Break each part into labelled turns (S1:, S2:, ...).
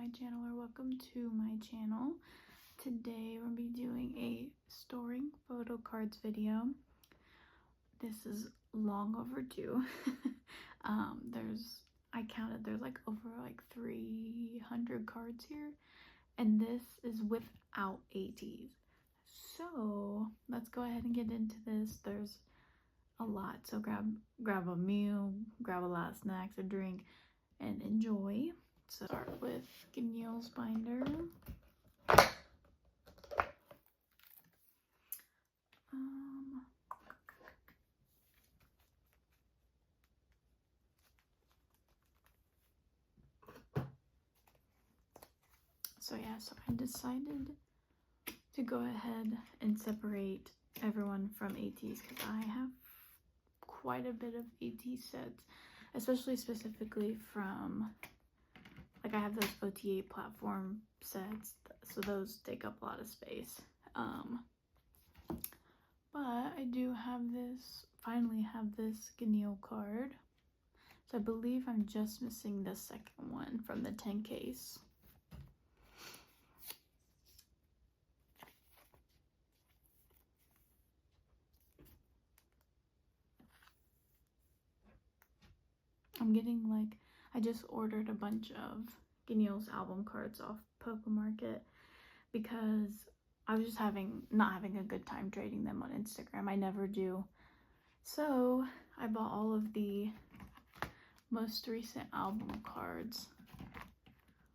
S1: my channel, or welcome to my channel. Today we're going to be doing a storing photo cards video. This is long overdue. I counted, there's like over 300 cards here, and this is without ATs. So let's go ahead and get into this. There's a lot, so grab a meal, grab a lot of snacks, a drink, and enjoy. So start with Gunil's binder. So I decided to go ahead and separate everyone from ATs because I have quite a bit of AT sets, especially specifically from, I have those OTA platform sets, so those take up a lot of space. But I do have finally have this Gunil card. So I believe I'm just missing the second one from the 10 case. I'm getting I just ordered a bunch of Gunil's album cards off Pokemarket because I was just not having a good time trading them on Instagram. I never do. So I bought all of the most recent album cards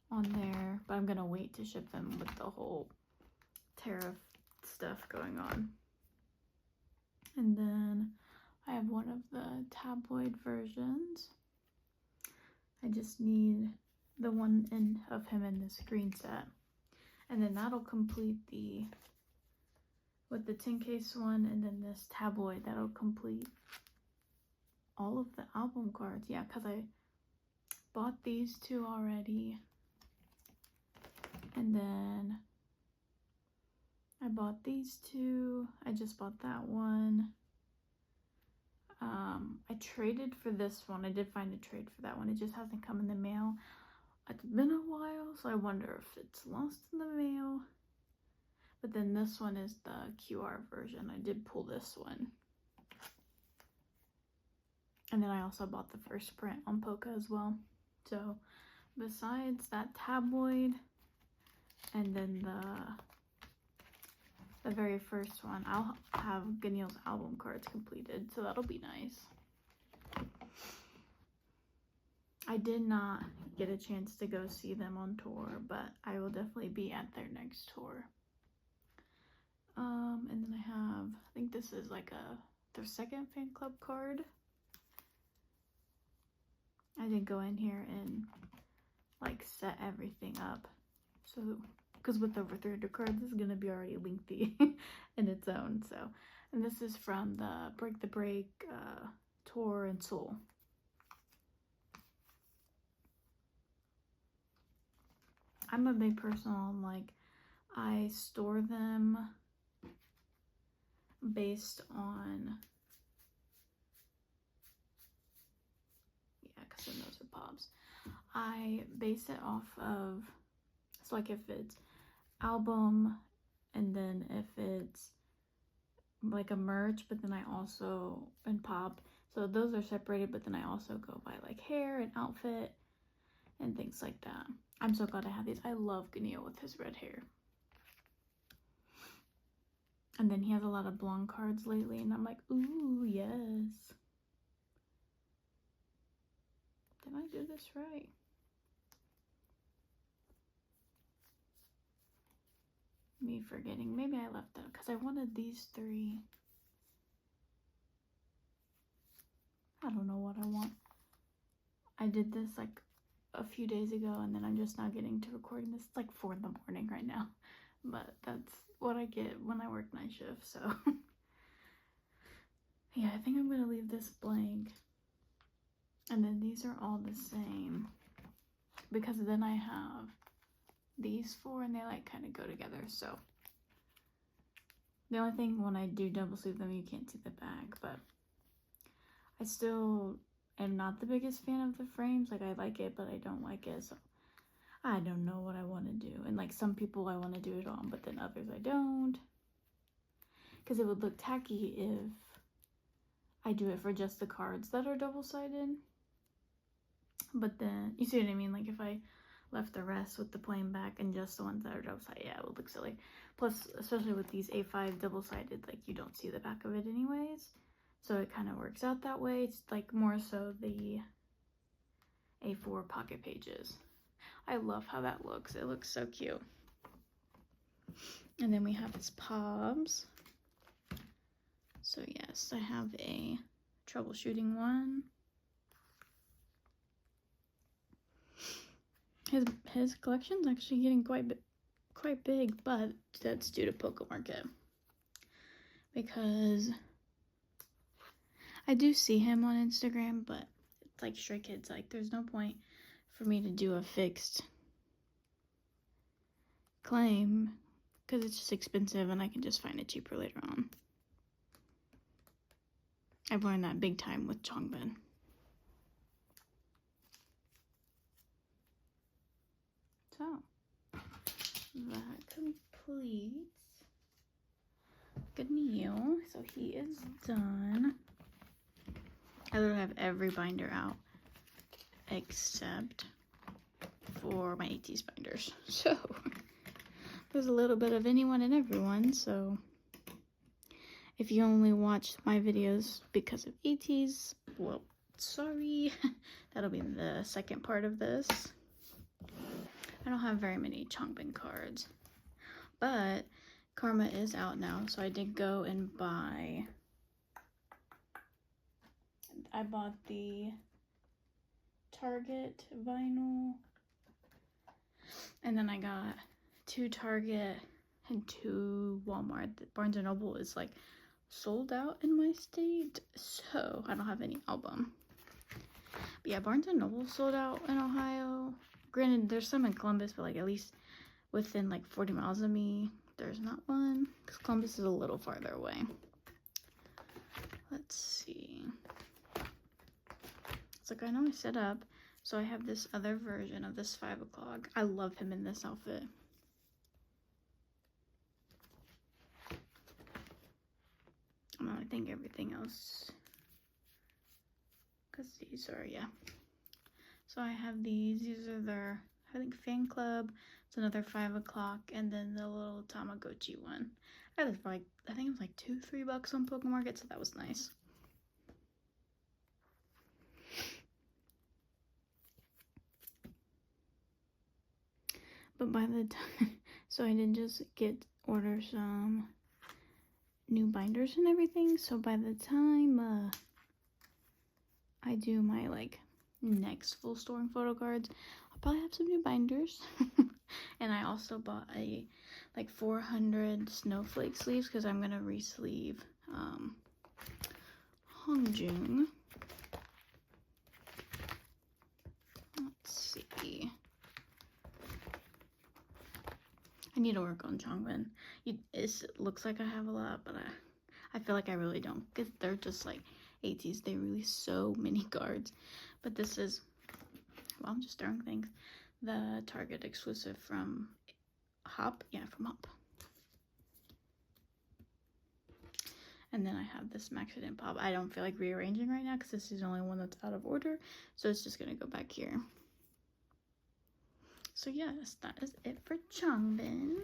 S1: on there, but I'm gonna wait to ship them with the whole tariff stuff going on. And then I have one of the tabloid versions. I just need the one of him in this green set. And then that'll complete with the 10 case one, and then this tabloid, that'll complete all of the album cards. Yeah, because I bought these two already. And then I bought these two. I just bought that one. I traded for this one. I did find a trade for that one. It just hasn't come in the mail. It's been a while, so I wonder if it's lost in the mail. But then this one is the QR version. I did pull this one. And then I also bought the first print on Poca as well. So besides that tabloid and then the very first one, I'll have Gunil's album cards completed, so that'll be nice. I did not get a chance to go see them on tour, but I will definitely be at their next tour. And then I think this is their second fan club card. I did go in here and set everything up, so because with over 300 cards, this is gonna be already lengthy in its own. So, and this is from the Break the Break tour in Seoul. I'm a big person on I store them based on, because then those are pops. I base it off of, so if it's album, and then if it's a merch, but then I also, and pop, so those are separated, but then I also go by hair and outfit and things like that. I'm so glad I have these. I love Gunil with his red hair. And then he has a lot of blonde cards lately, and I'm like, ooh, yes. Did I do this right? Me forgetting. Maybe I left them because I wanted these three. I don't know what I want. I did this a few days ago, and then I'm just now getting to recording this. It's 4 in the morning right now, but that's what I get when I work night shift. So yeah, I think I'm gonna leave this blank, and then these are all the same because then I have these 4 and they kind of go together. So the only thing when I do double sleeve them, you can't see the back, but I still am not the biggest fan of the frames. I like it, but I don't like it. So I don't know what I want to do. And like some people I want to do it on, but then others I don't. Because it would look tacky if I do it for just the cards that are double-sided. But then, you see what I mean? Like if I left the rest with the plain back and just the ones that are double-sided, yeah, it would look silly. Plus, especially with these A5 double-sided, like you don't see the back of it anyways. So it kind of works out that way. It's like more so the A4 pocket pages. I love how that looks. It looks so cute. And then we have his pobs. So yes, I have a troubleshooting one. His collection's actually getting quite big, but that's due to Pokemarket. Because I do see him on Instagram, but it's like Stray Kids. Like there's no point for me to do a fixed claim because it's just expensive and I can just find it cheaper later on. I've learned that big time with Changbin. So that completes Gunil. So he is done. I literally have every binder out except for my ATs binders. So there's a little bit of anyone and everyone. So if you only watch my videos because of ATs, well, sorry. That'll be the second part of this. I don't have very many Changbin cards, but Karma is out now, so I did go and buy. I bought the Target vinyl, and then I got 2 Target and 2 Walmart. Barnes & Noble is like sold out in my state, so I don't have any album. But yeah, Barnes & Noble sold out in Ohio. Granted, there's some in Columbus, but like at least within like 40 miles of me, there's not one, because Columbus is a little farther away. Let's see. It's like I know I set up, so I have this other version of this 5 o'clock. I love him in this outfit. I think everything else, because these are, yeah. So I have these are their, I think, fan club. It's another 5 o'clock, and then the little Tamagotchi one. I got this for like, I think it was like $2-3 on Pokemarket, so that was nice. But by the time, so I did just order some new binders and everything. So by the time I do my like next full storing photo cards, I'll probably have some new binders. And I also bought a like 400 snowflake sleeves because I'm gonna re-sleeve Hongjung. Let's see. I need to work on Changbin. It looks like I have a lot, but I feel like I really don't, because they're just like ATs. They release so many cards. But this is, well, I'm just throwing things. The Target exclusive from Hop. Yeah, from Hop. And then I have this Maxident Pop. I don't feel like rearranging right now because this is the only one that's out of order. So it's just going to go back here. So yes, that is it for Changbin.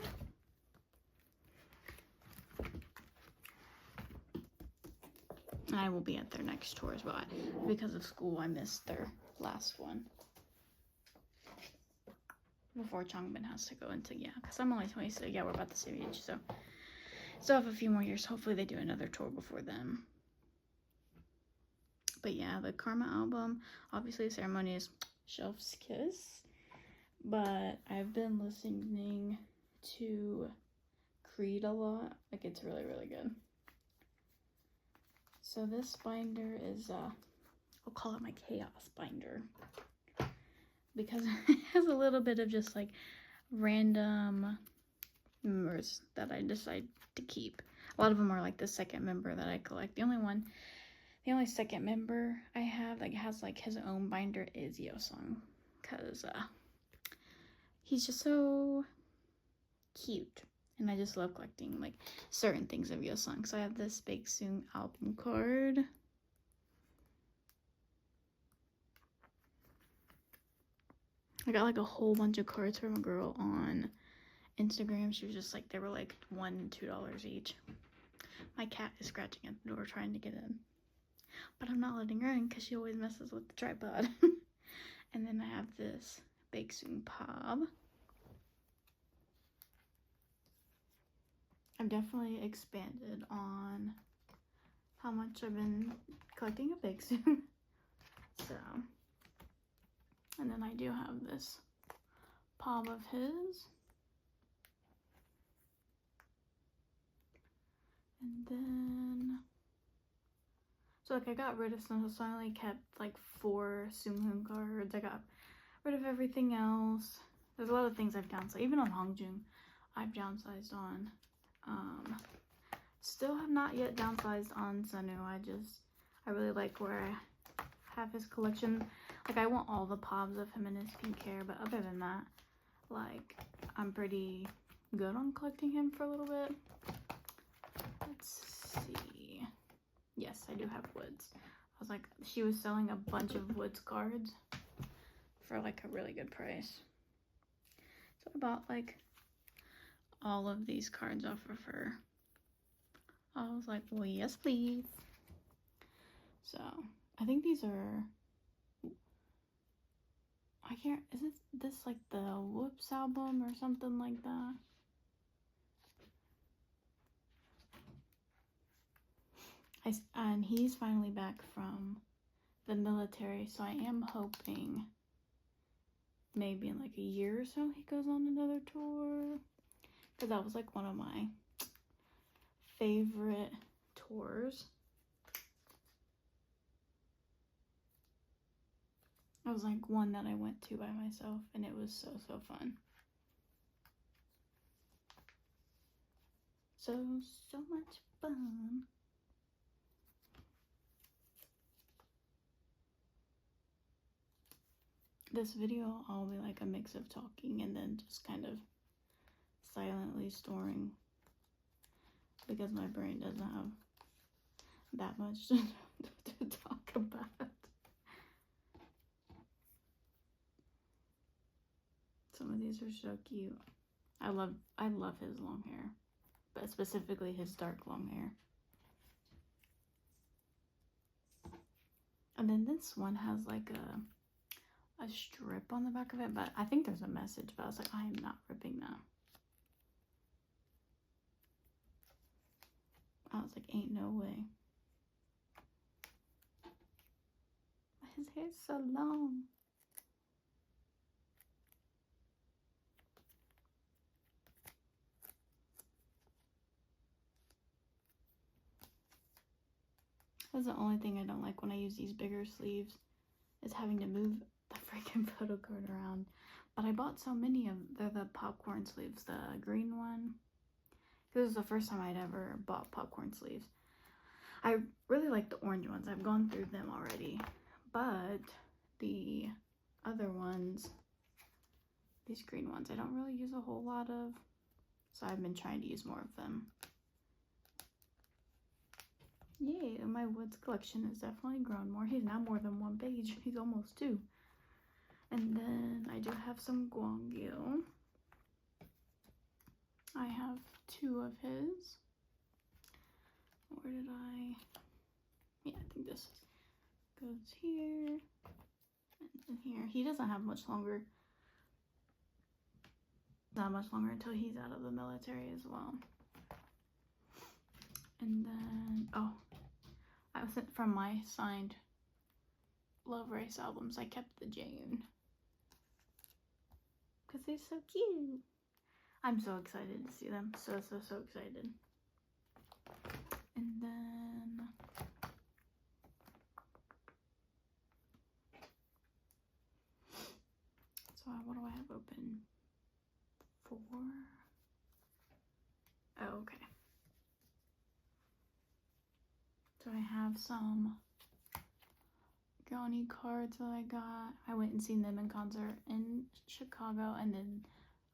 S1: And I will be at their next tour as well. Because of school, I missed their last one. Before Changbin has to go into, yeah, because I'm only 26. Yeah, we're about the same age, so still have a few more years. Hopefully they do another tour before then. But yeah, the Karma album, obviously Ceremony is Chef's Kiss. But I've been listening to Creed a lot. Like, it's really, really good. So this binder is, I'll call it my chaos binder. Because it has a little bit of just, like, random members that I decide to keep. A lot of them are, like, the second member that I collect. The only second member I have that has, like, his own binder is Yeosang. Because, he's just so cute. And I just love collecting like certain things of Hwiyoung. So I have this Siyun album card. I got like a whole bunch of cards from a girl on Instagram. She was just like, they were like $1 and $2 each. My cat is scratching at the door trying to get in, but I'm not letting her in because she always messes with the tripod. And then I have this Siyun pop. I've definitely expanded on how much I've been collecting of Siyun. So, and then I do have this pop of his. And then, so like I got rid of some, so I only kept like 4 Sunghoon cards. I got rid of everything else. There's a lot of things I've downsized. Even on Hongjun, I've downsized on. Still have not yet downsized on Sunu. I really like where I have his collection. Like I want all the pops of him in his pink hair, but other than that, like I'm pretty good on collecting him for a little bit. Let's see. Yes, I do have Woods. I was like, she was selling a bunch of Woods cards for like a really good price. So I bought like all of these cards off of her. I was like, well, yes, please. So I think these are, I can't, is this like the Whoops album or something like that? And he's finally back from the military, so I am hoping maybe in like a year or so he goes on another tour, because that was like one of my favorite tours. It was like one that I went to by myself, and it was so fun. So much fun. This video, I'll be like a mix of talking and then just kind of silently storing, because my brain doesn't have that much to talk about. Some of these are so cute. I love his long hair, but specifically his dark long hair. And then this one has like a strip on the back of it, but I think there's a message, but I was like, I am not ripping that. I was like, ain't no way. His hair's so long. That's the only thing I don't like when I use these bigger sleeves, is having to move the freaking photo card around. But I bought so many of, they're the popcorn sleeves, the green one. This is the first time I'd ever bought popcorn sleeves. I really like the orange ones. I've gone through them already. But the other ones, these green ones, I don't really use a whole lot of. So I've been trying to use more of them. Yay, my Woods collection has definitely grown more. He's now more than 1 page. He's almost 2. And then I do have some Gwangil. I have 2 of his. Where did I? Yeah, I think this goes here and here. He doesn't have much longer. Not much longer until he's out of the military as well. And then, oh, I was sent from my signed Love Race albums. I kept the June because they're so cute. I'm so excited to see them. So excited. And then so what do I have open? 4. Oh, okay. So I have some Gunil cards that I got. I went and seen them in concert in Chicago, and then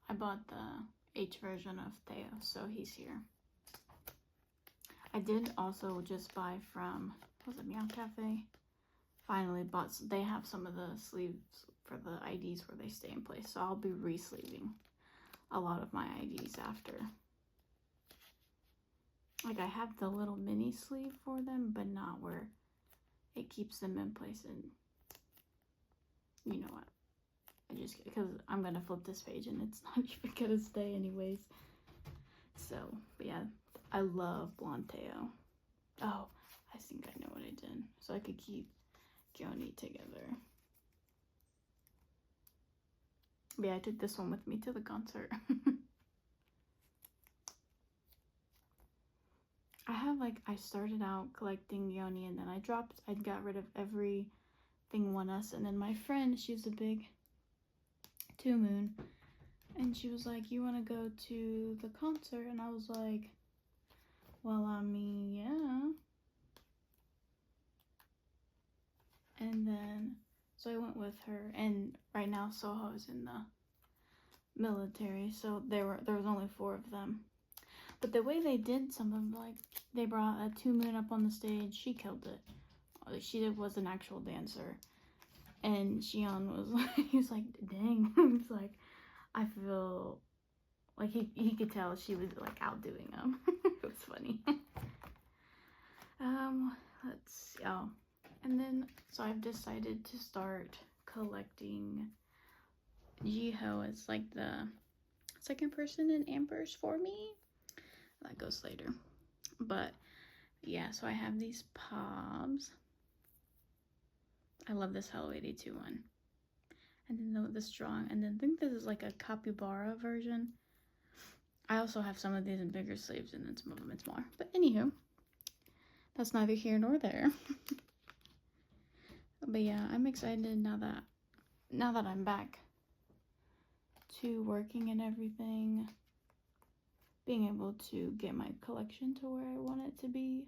S1: I bought the H version of Theo, so he's here. I did also just buy from, was it Meow Cafe? Finally bought, they have some of the sleeves for the IDs where they stay in place, so I'll be re-sleeving a lot of my IDs after. Like, I have the little mini sleeve for them, but not where it keeps them in place. And you know what, I just, because I'm gonna flip this page and it's not even gonna stay anyways. So, but yeah, I love Blonde Theo. Oh, I think I know what I did, so I could keep Gunil together. But yeah, I took this one with me to the concert. I have, like, I started out collecting Gunil, and then I got rid of everything 1S, and then my friend, she's a big 2 Moon, and she was like, you want to go to the concert? And I was like, well, I mean, yeah. And then, so I went with her, and right now Soho is in the military, so there was only 4 of them. But the way they did some of them, like, they brought a 2 Moon up on the stage, she killed it. She was an actual dancer. And Siyun was like, he was like, dang. He's like, I feel like he could tell she was like outdoing him. It was funny. Let's see. Oh, and then so I've decided to start collecting Jiho as like the second person in Ampers for me. That goes later. But yeah, so I have these Pobs. I love this Hello 82 one. And then the strong, and then I think this is like a capybara version. I also have some of these in bigger sleeves, and then some of them in smaller. But anywho, that's neither here nor there. But yeah, I'm excited now that I'm back to working and everything, being able to get my collection to where I want it to be.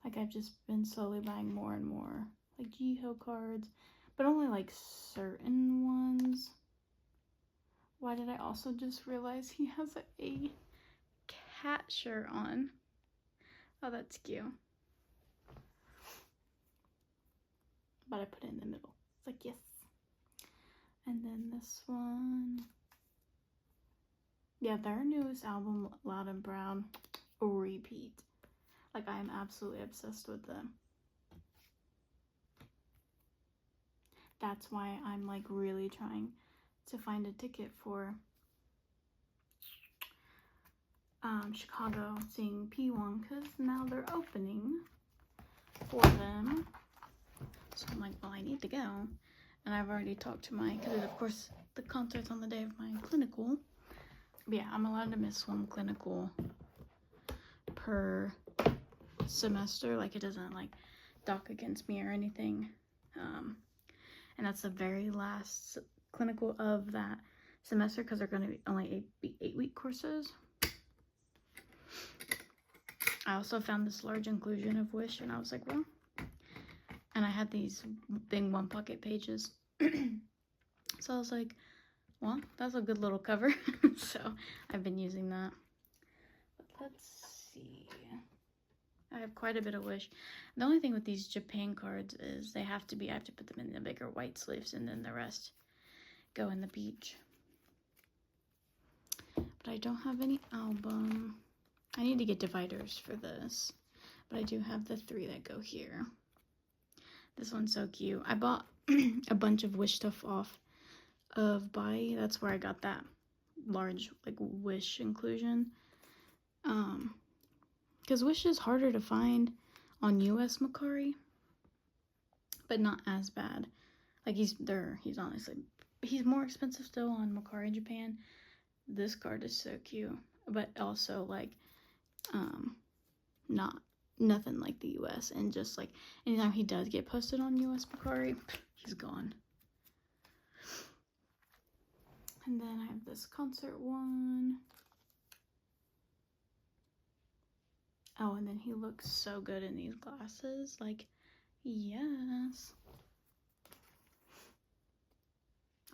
S1: Like, I've just been slowly buying more and more like Jiho cards, but only like certain ones. Why did I also just realize he has a cat shirt on? Oh, that's cute. But I put it in the middle. It's like, yes. And then this one. Yeah, their newest album, Loud and Brown, repeat. Like, I am absolutely obsessed with them. That's why I'm like really trying to find a ticket for Chicago, seeing P1, because now they're opening for them. So I'm like, well, I need to go. And I've already talked to because of course the concert's on the day of my clinical. But yeah, I'm allowed to miss 1 clinical per semester. Like, it doesn't like dock against me or anything. And that's the very last clinical of that semester, because they're going to be only 8-week courses. I also found this large inclusion of Wish, and I was like, well, and I had these big 1 pocket pages. So I was like, well, that's a good little cover. So I've been using that. But let's see. I have quite a bit of Wish. The only thing with these Japan cards is I have to put them in the bigger white sleeves, and then the rest go in the beach. But I don't have any album. I need to get dividers for this. But I do have the 3 that go here. This one's so cute. I bought a bunch of Wish stuff off of Buy. That's where I got that large like Wish inclusion. Because Wish is harder to find on US Mercari, but not as bad. Like, he's honestly, he's more expensive still on Mercari Japan. This card is so cute, but also like nothing like the US. And just like anytime he does get posted on US Mercari, he's gone. And then I have this concert one. Oh, and then he looks so good in these glasses. Like, yes.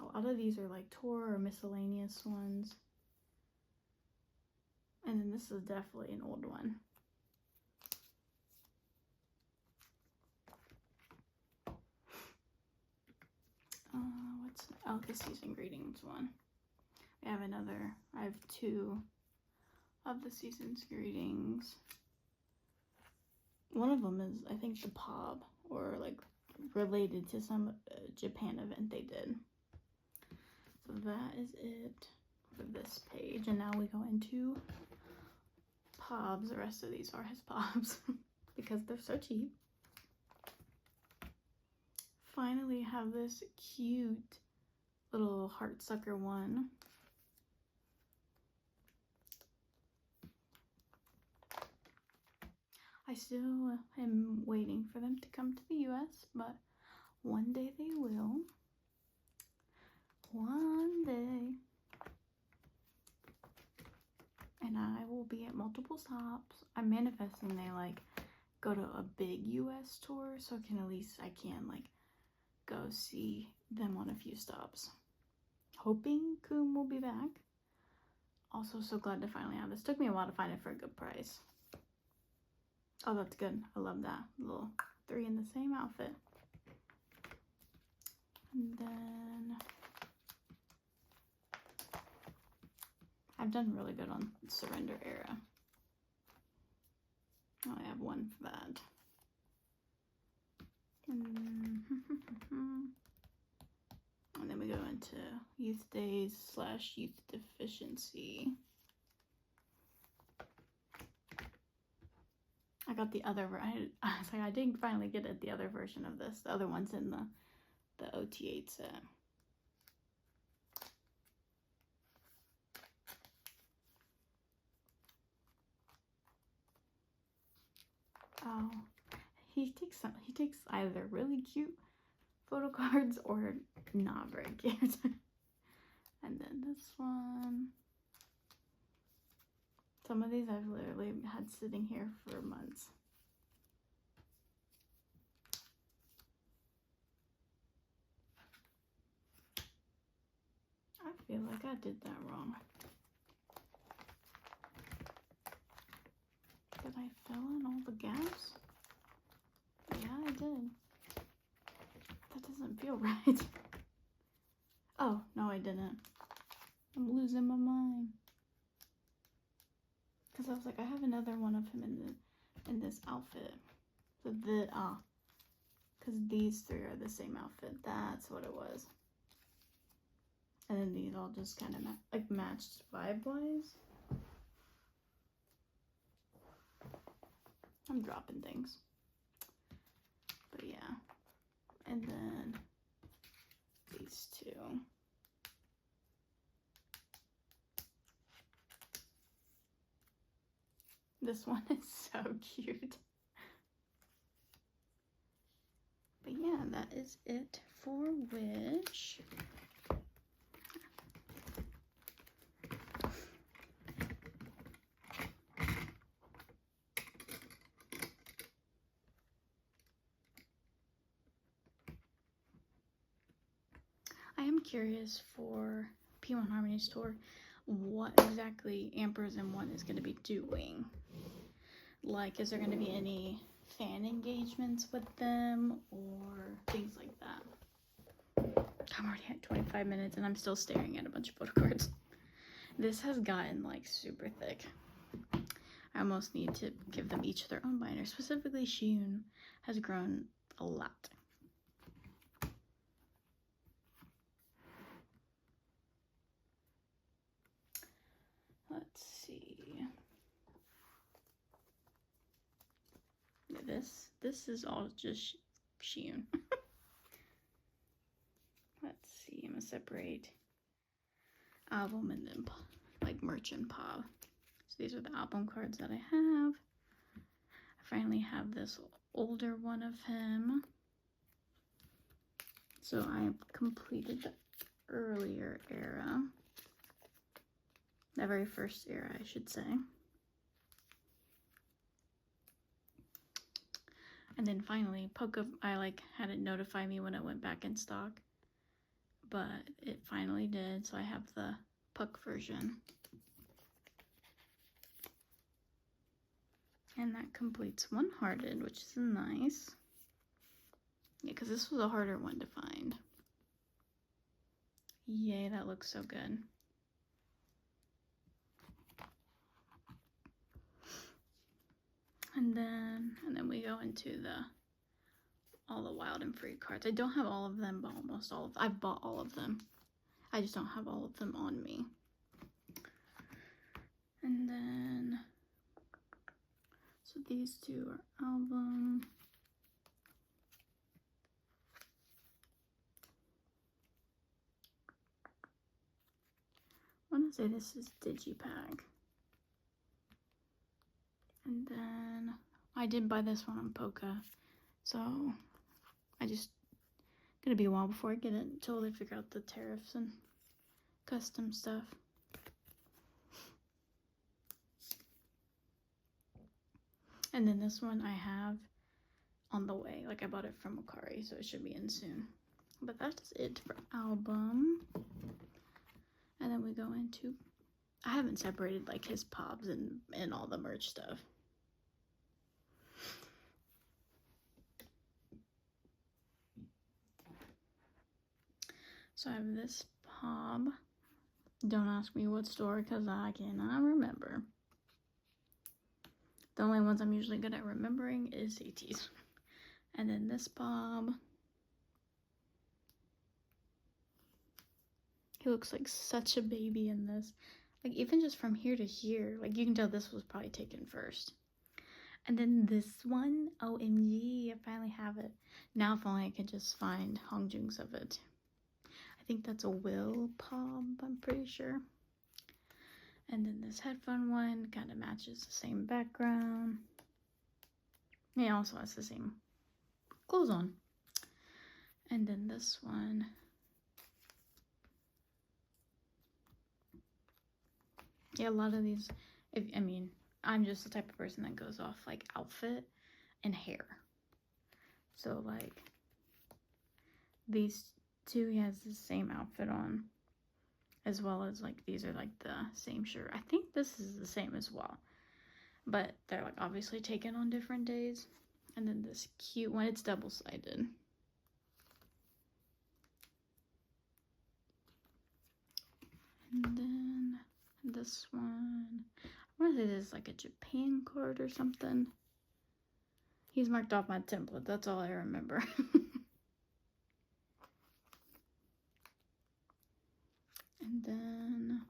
S1: A lot of these are like tour or miscellaneous ones. And then this is definitely an old one. Oh, the season greetings one. We have another. I have two of the season's greetings. One of them is, I think, the POB, or like related to some Japan event they did. So that is it for this page. And now we go into POBs. The rest of these are his POBs because they're so cheap. Finally have this cute little heartsucker one. I still am waiting for them to come to the US, but one day they will. One day. And I will be at multiple stops. I'm manifesting they like go to a big US tour, so I can like go see them on a few stops. Hoping Coom will be back. Also so glad to finally have this. Took me a while to find it for a good price. Oh, that's good. I love that. Little 3 in the same outfit. And then I've done really good on Surrender Era. I only have one for that. And then we go into Youth Days / Youth Deficiency. I got the other I was like, I didn't finally get it, the other version of this. The other one's in the OT8 set. Oh, he takes either really cute photo cards or not very cute. And then this one. Some of these I've literally had sitting here for months. I feel like I did that wrong. Did I fill in all the gaps? Yeah, I did. That doesn't feel right. Oh, no, I didn't. I'm losing my mind. Because I was like, I have another one of him in this outfit. So because these 3 are the same outfit. That's what it was. And then these all just kind of matched vibe-wise. I'm dropping things. But yeah. And then these 2. This one is so cute. But yeah, that is it for Wish. I am curious for P1 Harmony's tour what exactly Ampers&One is going to be doing. Like, is there going to be any fan engagements with them or things like that? I'm already at 25 minutes and I'm still staring at a bunch of photo cards. This has gotten like super thick. I almost need to give them each their own binder. Specifically, Siyun has grown a lot. Let's see. This is all just Siyun. Let's see. I'm gonna separate album and then like merch and pop. So these are the album cards that I have. I finally have this older one of him. So I completed the earlier era. The very first era, I should say. And then finally, Poca, I like had it notify me when it went back in stock. But it finally did, so I have the Puck version. And that completes One Hearted, which is nice. Yeah, because this was a harder one to find. Yay, that looks so good. And then we go into all the Wild and Free cards. I don't have all of them, but almost all of them. I've bought all of them. I just don't have all of them on me. And then, so these two are album. I want to say this is Digipack. And then I did buy this one on Poca, so I just gonna be a while before I get it until they figure out the tariffs and custom stuff. And then this one I have on the way, like I bought it from Akari, so it should be in soon. But that's it for album. And then we go into, I haven't separated like his pops and all the merch stuff. So I have this pop. Don't ask me what store because I cannot remember. The only ones I'm usually good at remembering is ATs. And then this pop. He looks like such a baby in this. Like even just from here to here, like you can tell this was probably taken first. And then this one, OMG, I finally have it. Now if only I could just find Hongjung's of it. I think that's a Will pop, I'm pretty sure. And then this headphone one kind of matches the same background. It also has the same clothes on. And then this one. Yeah, a lot of these, I'm just the type of person that goes off like outfit and hair. So like these two, he has the same outfit on, as well as like these are like the same shirt. I think this is the same as well, but they're like obviously taken on different days. And then this cute one, it's double-sided. And then this one, I want to say this is like a Japan card or something. He's marked off my template, that's all I remember. And then,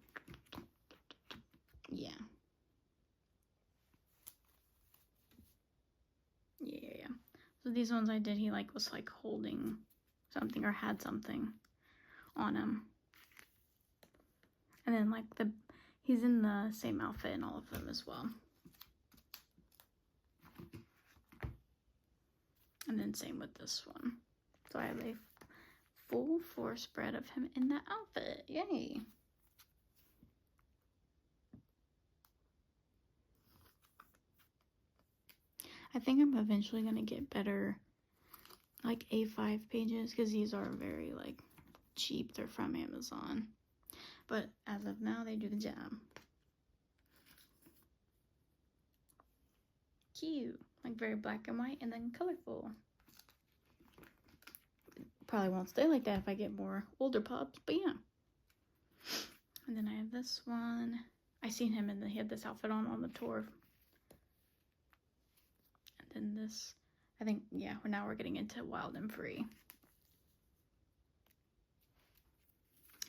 S1: yeah. So these ones I did, he like was like holding something or had something on him. And then like he's in the same outfit in all of them as well. And then same with this one. So I have a full 4 spread of him in that outfit. Yay! I think I'm eventually gonna get better like A5 pages because these are very like cheap. They're from Amazon. But as of now, they do the job. Cute. Like very black and white and then colorful. Probably won't stay like that if I get more older pops, but yeah. And then I have this one. I seen him and he had this outfit on the tour. And then this, I think, yeah, now we're getting into Wild and Free.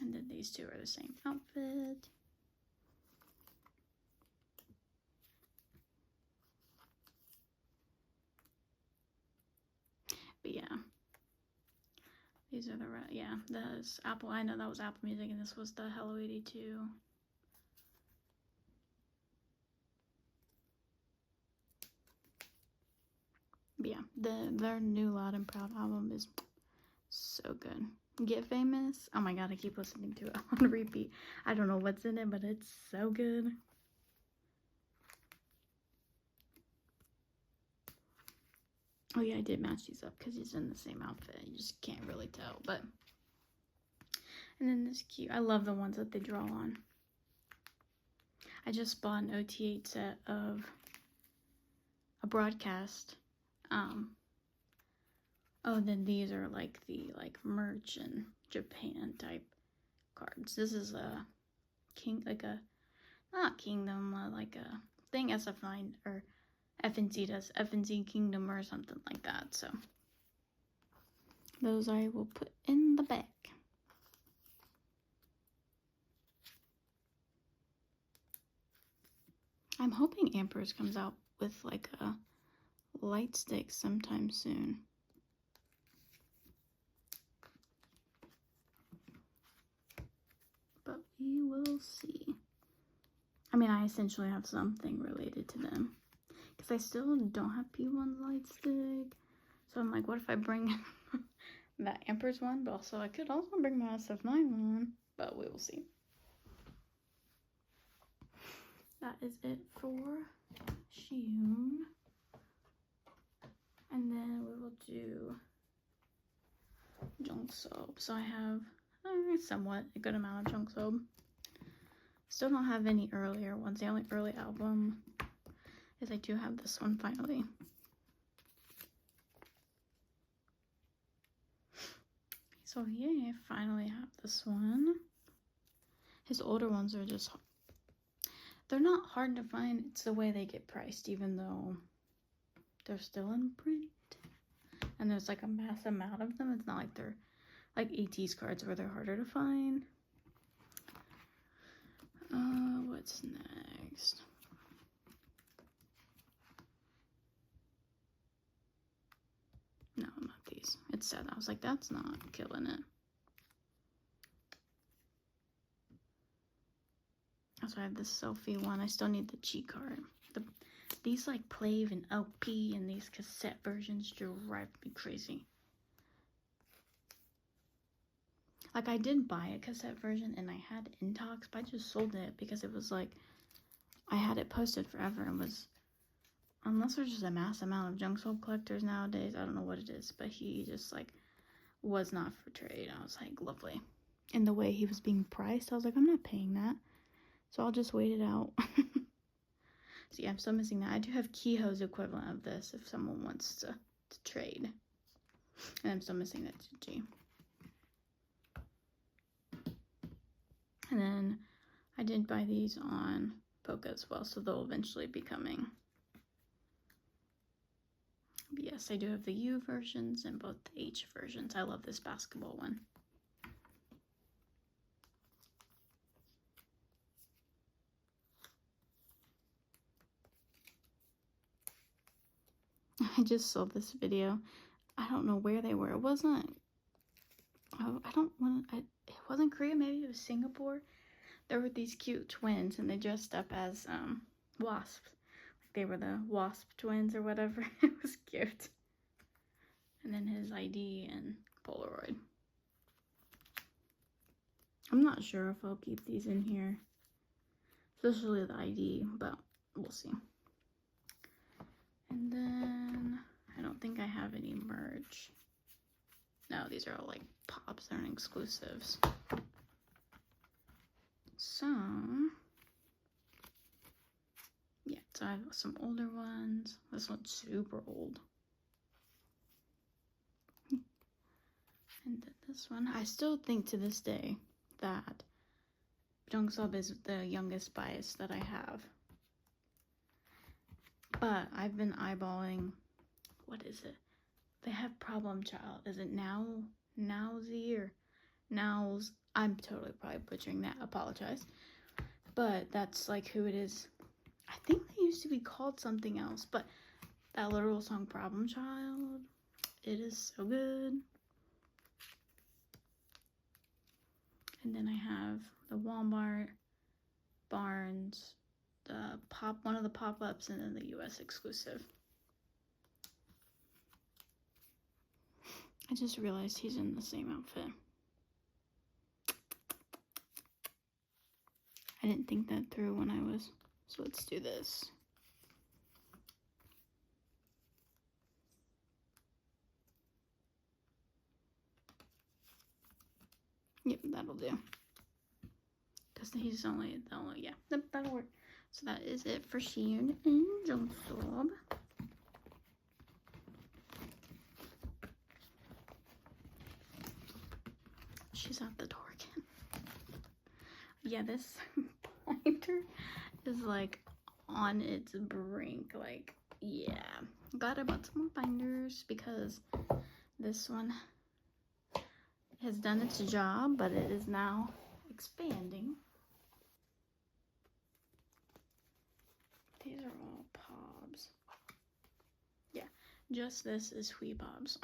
S1: And then these two are the same outfit. But yeah. These are the, yeah, this Apple, I know that was Apple Music and this was the Hello 82. But yeah, their new Loud and Proud album is so good. Get Famous, oh my god, I keep listening to it on repeat. I don't know what's in it, but it's so good. Oh yeah, I did match these up because he's in the same outfit. You just can't really tell, but. And then this cute. I love the ones that they draw on. I just bought an OT8 set of a broadcast. Oh, then these are like the merch in Japan type cards. This is a not Kingdom, like a thing SF9 or FNZ does, FNZ Kingdom or something like that. So those I will put in the bag. I'm hoping Ampers comes out with like a light stick sometime soon. But we will see. I mean, I essentially have something related to them. Because I still don't have P1 light stick. So I'm like, what if I bring that Ampers one? But also, I could also bring my SF9 one. But we will see. That is it for Siyun. And then we will do Jongseob. So I have somewhat a good amount of Jongseob. Still don't have any earlier ones. The only early album is I do have this one finally. So yeah, I finally have this one. His older ones are just, they're not hard to find. It's the way they get priced, even though they're still in print. And there's like a mass amount of them. It's not like they're like AT's cards where they're harder to find. What's next? No, not these. It's sad. I was like, that's not killing it. Also, I have this selfie one. I still need the cheat card. These like Plave and LP and these cassette versions drive me crazy. Like, I did buy a cassette version and I had Intox, but I just sold it because it was like, I had it posted forever and was, unless there's just a mass amount of Jongseob collectors nowadays, I don't know what it is, but he just like was not for trade. I was like, lovely. And the way he was being priced, I was like, I'm not paying that. So I'll just wait it out. So yeah, I'm still missing that. I do have Kehoe's equivalent of this if someone wants to trade. And I'm still missing that G. And then I did buy these on Poca as well, so they'll eventually be coming. But yes, I do have the U versions and both the H versions. I love this basketball one. I just saw this video. I don't know where they were. It wasn't, it wasn't Korea, maybe it was Singapore. There were these cute twins and they dressed up as wasps. Like they were the wasp twins or whatever. It was cute. And then his ID and Polaroid. I'm not sure if I'll keep these in here. Especially the ID, but we'll see. And then I don't think I have any merch. No, these are all like pops, they're exclusives. So yeah, so I have some older ones. This one's super old. And then this one, I still think to this day that Jongseob is the youngest bias that I have. But I've been eyeballing, what is it? They have Problem Child. Is it Nowzy or Nows? I'm totally probably butchering that. Apologize. But that's like who it is. I think they used to be called something else, but that literal song Problem Child, it is so good. And then I have the Walmart, Barnes, the one of the pop-ups, and then the US exclusive. I just realized he's in the same outfit. I didn't think that through when I was, so let's do this. Yep, that'll do. Because he's only, yeah, that'll work. So that is it for Siyun and Jongseob. She's out the door again. Yeah, this binder is like on its brink. Like, yeah. Glad I bought some more binders because this one has done its job, but it is now expanding. These are all Pobs. Yeah, just this is Pobs.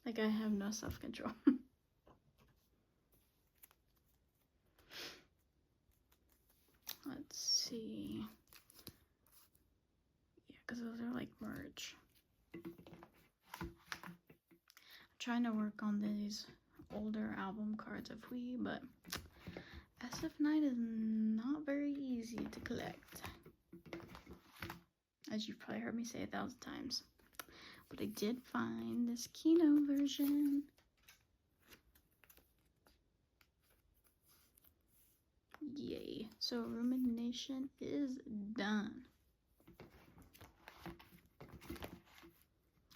S1: Like, I have no self-control. Let's see. Yeah, because those are like merch. I'm trying to work on these older album cards of Hwi, but SF9 is not very easy to collect. As you've probably heard me say 1,000 times. But I did find this Kino version. Yay. So rumination is done.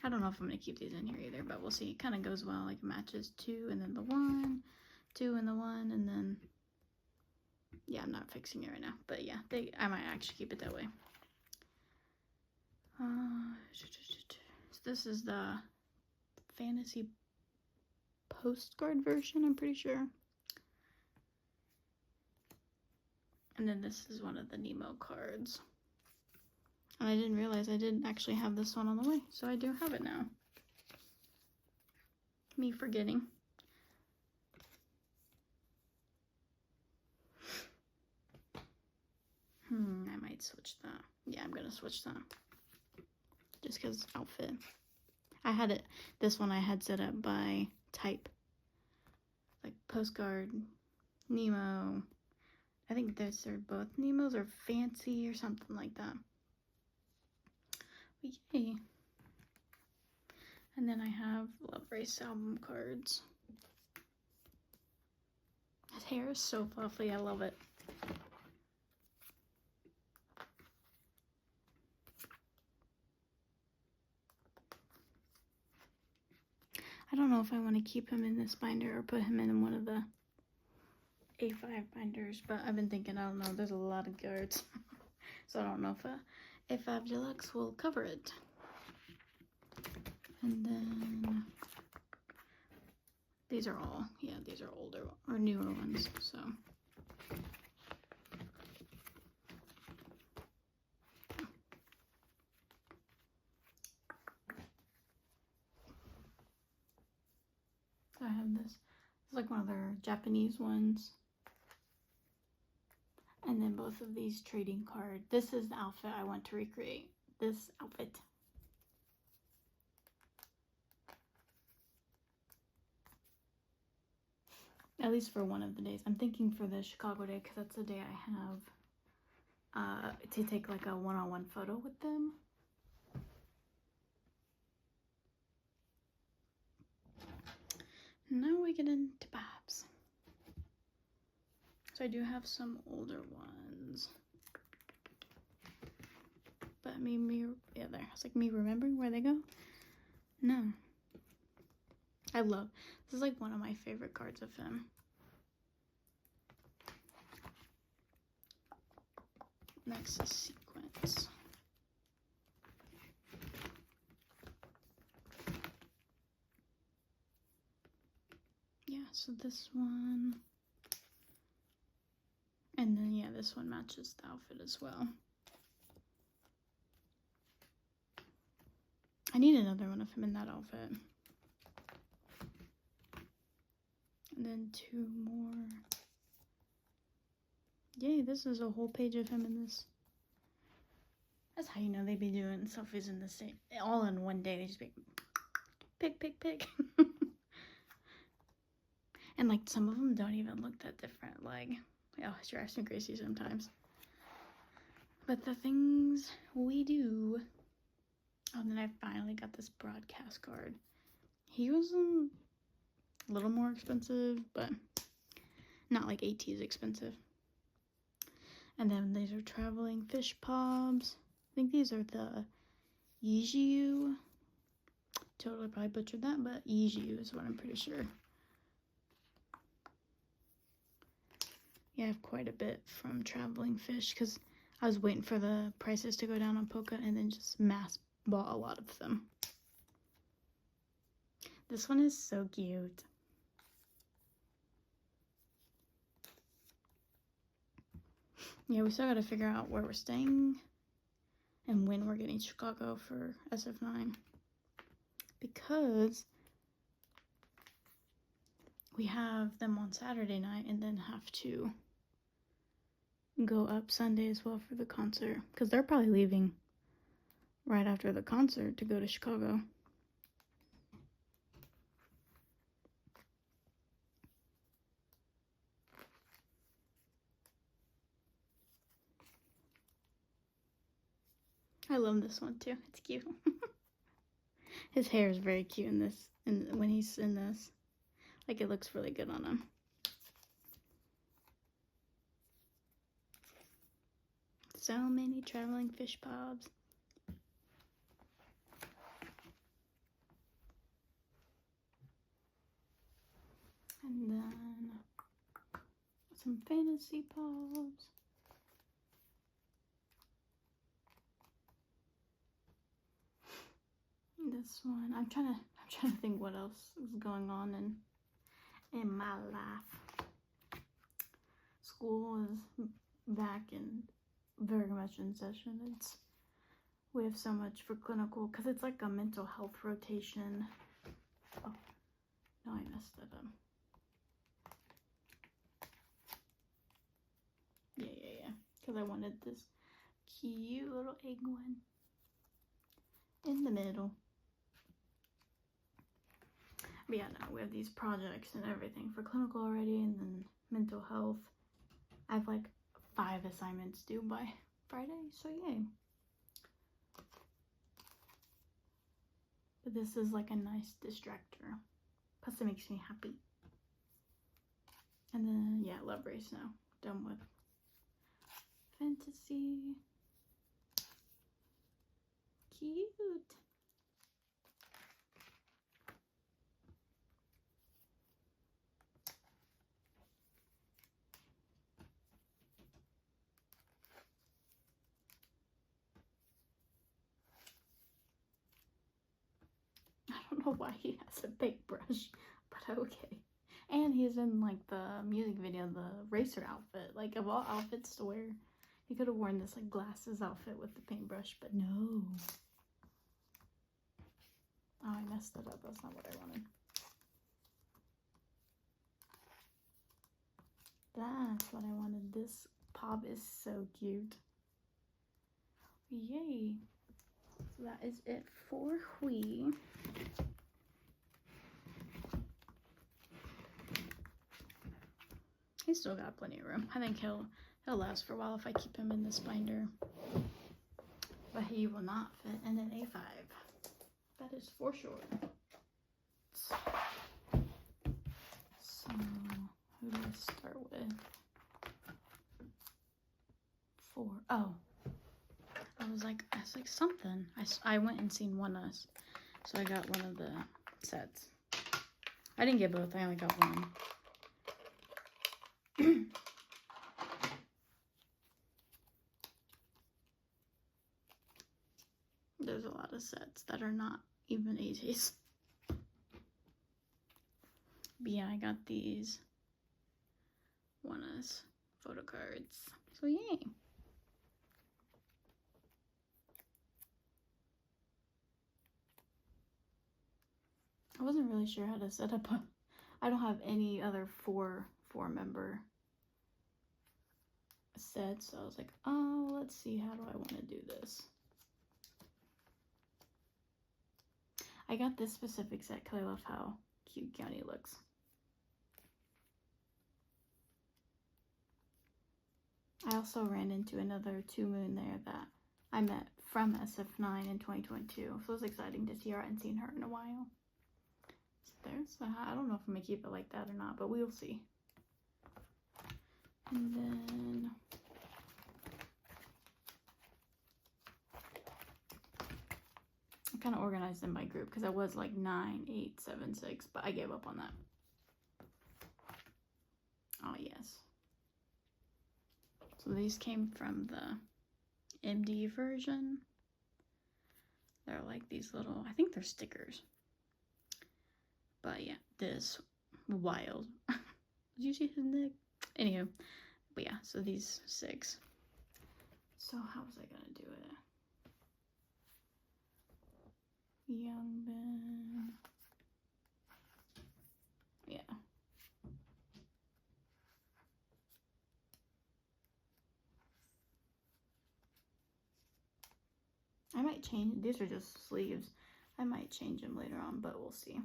S1: I don't know if I'm going to keep these in here either, but we'll see. It kind of goes well. Like, it matches 2 and then the 1, 2 and the 1, and then... Yeah, I'm not fixing it right now. But yeah, I might actually keep it that way. So this is the fantasy postcard version, I'm pretty sure. And then this is one of the Nemo cards. And I didn't realize I didn't actually have this one on the way, so I do have it now. Me forgetting. I might switch that. Yeah, I'm gonna switch that. Just because outfit. I had it, this one I had set up by type. Like postcard, Nemo. I think those are both Nemos or fancy or something like that. But yay. And then I have Love Race album cards. His hair is so fluffy, I love it. I don't know if I want to keep him in this binder or put him in one of the A5 binders, but I've been thinking, I don't know, there's a lot of cards. So I don't know if a A5 Deluxe will cover it. And then these are all, yeah, these are older or newer ones, so. I have this. It's like one of their Japanese ones. And then both of these trading cards. This is the outfit I want to recreate. This outfit. At least for one of the days. I'm thinking for the Chicago day because that's the day I have to take like a one-on-one photo with them. Now we get into Babs. So I do have some older ones. But yeah, there. It's like me remembering where they go. No. I love, this is like one of my favorite cards of him. Next is Sequence. Yeah, so this one. And then, yeah, this one matches the outfit as well. I need another one of him in that outfit. And then 2 more. Yay, this is a whole page of him in this. That's how you know they be doing selfies in the same, all in one day. They just be pick, pick, pick. And like some of them don't even look that different. Like, oh, it drives me crazy sometimes. But the things we do. Oh, then I finally got this broadcast card. He was a little more expensive, but not like AT is expensive. And then these are traveling fish pobs. I think these are the Yijiu. Totally probably butchered that, but Yijiu is what I'm pretty sure. Yeah, I have quite a bit from traveling fish because I was waiting for the prices to go down on Poca and then just mass bought a lot of them. This one is so cute. Yeah, we still got to figure out where we're staying and when we're getting to Chicago for SF9. Because we have them on Saturday night and then have to go up Sunday as well for the concert. Because they're probably leaving right after the concert to go to Chicago. I love this one too. It's cute. His hair is very cute in this, and when he's in this, like it looks really good on him. So many traveling fish pobs. And then some fantasy pobs. This one, I'm trying to think what else is going on in my life. School is back and very much in session. We have so much for clinical because it's like a mental health rotation. Oh no, I messed that up. Yeah. Because I wanted this cute little egg one in the middle. But yeah, no, we have these projects and everything for clinical already, and then mental health. I have like 5 assignments due by Friday, so yay. But this is like a nice distractor. Plus it makes me happy. And then, yeah, Love Race now. Done with fantasy. Cute. I don't know why he has a paintbrush, but okay. And he's in like the music video, the racer outfit. Like of all outfits to wear, he could have worn this like glasses outfit with the paintbrush, but no. Oh, I messed it up. That's not what I wanted. That's what I wanted. This pop is so cute. Yay. So that is it for Hui. He's still got plenty of room. I think he'll last for a while if I keep him in this binder. But he will not fit in an A5. That is for sure. So who do I start with? 4. Oh. I was like something. I went and seen One Us. So I got one of the sets. I didn't get both. I only got one. There's a lot of sets that are not even ATs. But yeah, I got these One Us Photocards. So yay. I wasn't really sure how to set up I don't have any other four member sets, so I was like, oh, let's see, how do I want to do this? I got this specific set because I love how cute Gunil looks. I also ran into another 2 Moon there that I met from SF9 in 2022, so it was exciting to see her. I hadn't seen her in a while. there. So I don't know if I'm gonna keep it like that or not, but we'll see. And then I kind of organized them by group because I was like 9, 8, 7, 6, but I gave up on that. Oh yes. So these came from the MD version. They're like these little, I think they're stickers. But yeah, this wild. Did you see his neck? Anywho, but yeah, so these 6. So how was I gonna do it? Changbin. Yeah. I might change, these are just sleeves. I might change them later on, but we'll see.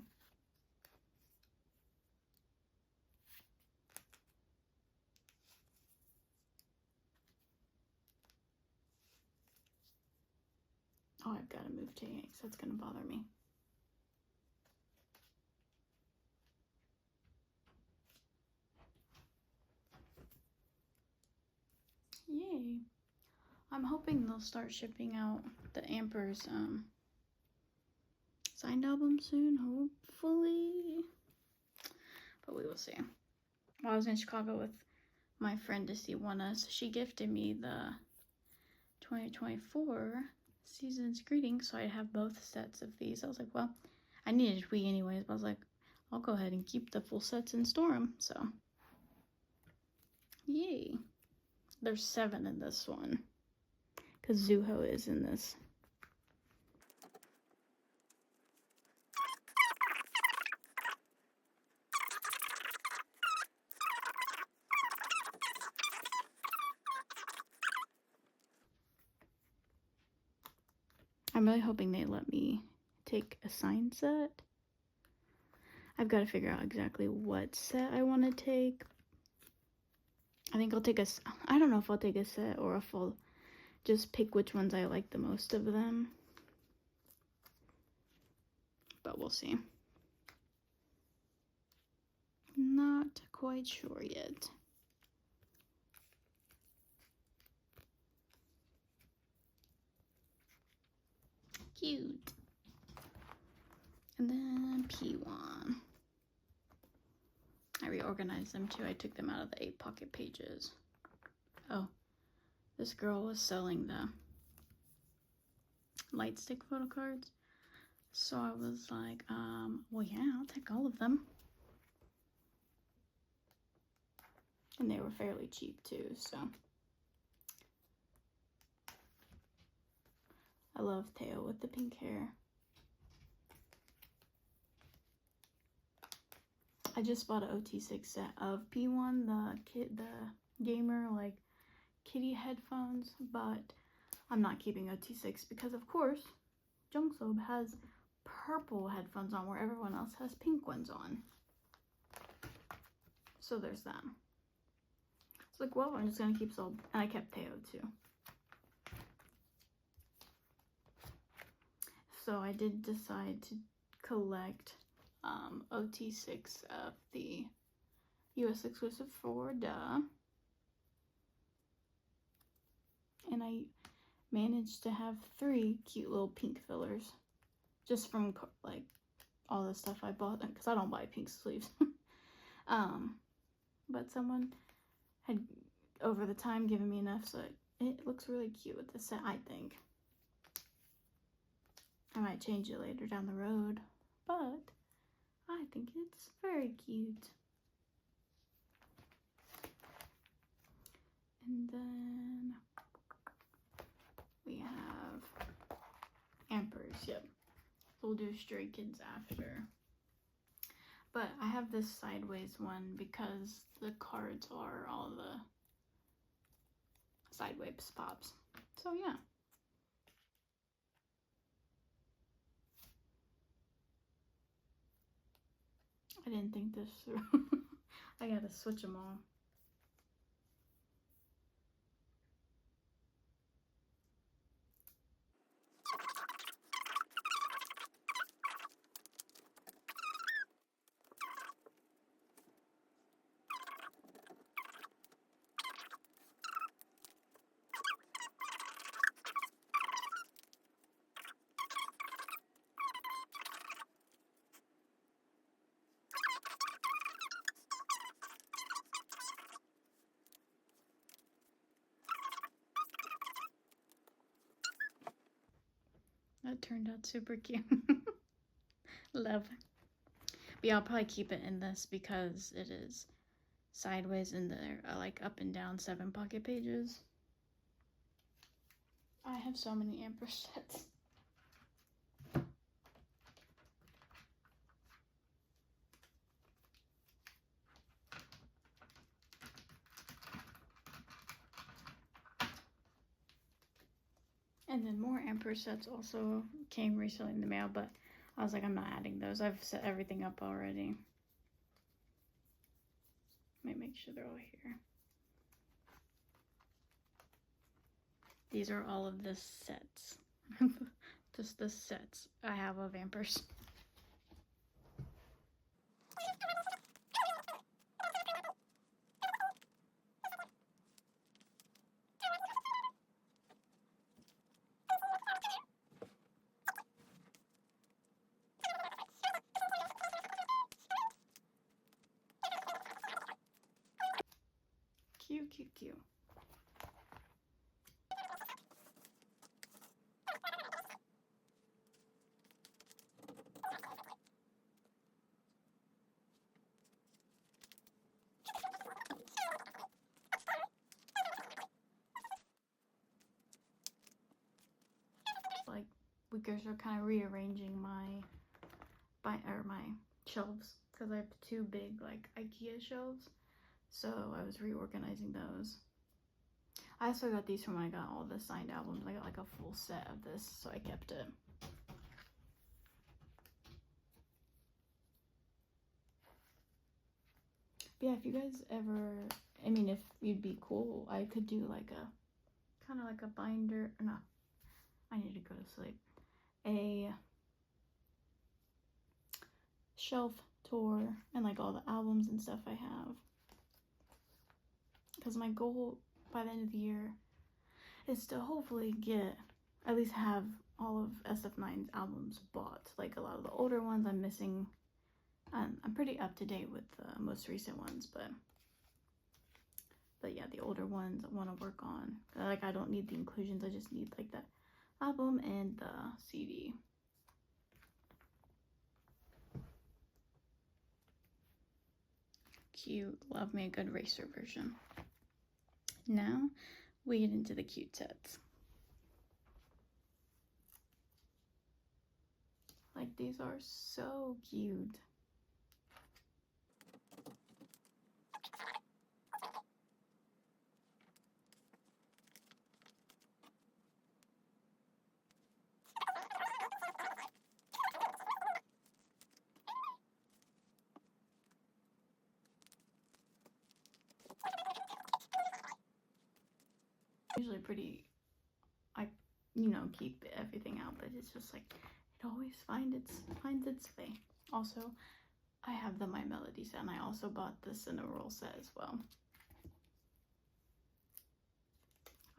S1: Oh, I've got to move TX. That's going to bother me. Yay. I'm hoping they'll start shipping out the Ampers signed album soon, hopefully. But we will see. While I was in Chicago with my friend to see Us, she gifted me the 2024 Season's Greetings, so I have both sets of these. I was like, well, I needed Hwi anyways, but I was like, I'll go ahead and keep the full sets and store them, so. Yay. There's 7 in this one, because Zuho is in this. I'm really hoping they let me take a sign set. I've got to figure out exactly what set I want to take. I think I'll take I don't know if I'll take a set or if I'll just pick which ones I like the most of them. But we'll see. Not quite sure yet. Cute. And then P1. I reorganized them too. I took them out of the 8 pocket pages. Oh, this girl was selling the light stick photo cards. So I was like, well, yeah, I'll take all of them. And they were fairly cheap too, so. I love Teo with the pink hair. I just bought an OT6 set of P1, the gamer like kitty headphones, but I'm not keeping OT6 because of course Jongseob has purple headphones on where everyone else has pink ones on. So there's that. It's like, well, I'm just gonna keep some, and I kept Teo too. So I did decide to collect OT6 of the US exclusive for duh. And I managed to have 3 cute little pink fillers just from like all the stuff I bought, because I don't buy pink sleeves. But someone had over the time given me enough, so it looks really cute with the set, I think. I might change it later down the road, but I think it's very cute. And then we have Ampers, yep. We'll do Stray Kids after. But I have this sideways one because the cards are all the sideways pops. So yeah. I didn't think this through. I gotta switch them all. That turned out super cute. Love. But yeah, I'll probably keep it in this because it is sideways and there are like up and down 7 pocket pages. I have so many Amper sets. And then more Amper sets also came recently in the mail, but I was like, I'm not adding those. I've set everything up already. Let me make sure they're all here. These are all of the sets. Just the sets I have of Ampers. Cute, cute, cute. Like, we guys are kind of rearranging my shelves because I have 2 big like IKEA shelves, so I was reorganizing those. I also got these from when I got all the signed albums. I got like a full set of this, so I kept it. But yeah, if you guys ever, I mean, if you'd be cool, I could do like a kind of like a binder. No, I need to go to sleep. A shelf tour and like all the albums and stuff I have. Because my goal by the end of the year is to hopefully at least have all of SF9's albums bought. Like a lot of the older ones I'm missing. I'm pretty up to date with the most recent ones, but yeah, the older ones I want to work on. Like, I don't need the inclusions, I just need like the album and the CD. Cute. Love me a good racer version. Now we get into the cute sets. Like, these are so cute. Usually pretty, I keep everything out, but it's just like it always finds its way. Also, I have the My Melody set, and I also bought the Cinnamoroll set as well.